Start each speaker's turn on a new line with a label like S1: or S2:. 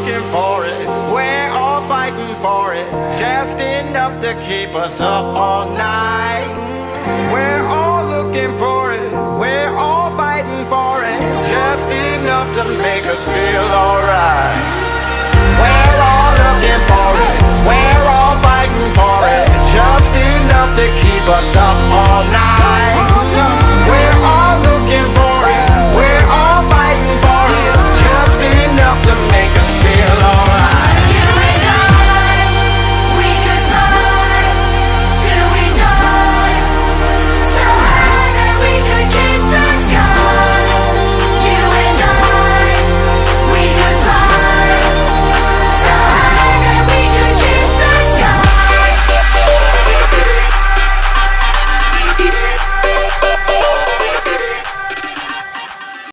S1: looking for it, we're all fighting for it, just enough to keep us up all night. We're all looking for it, we're all fighting for it, just enough to make us feel alright.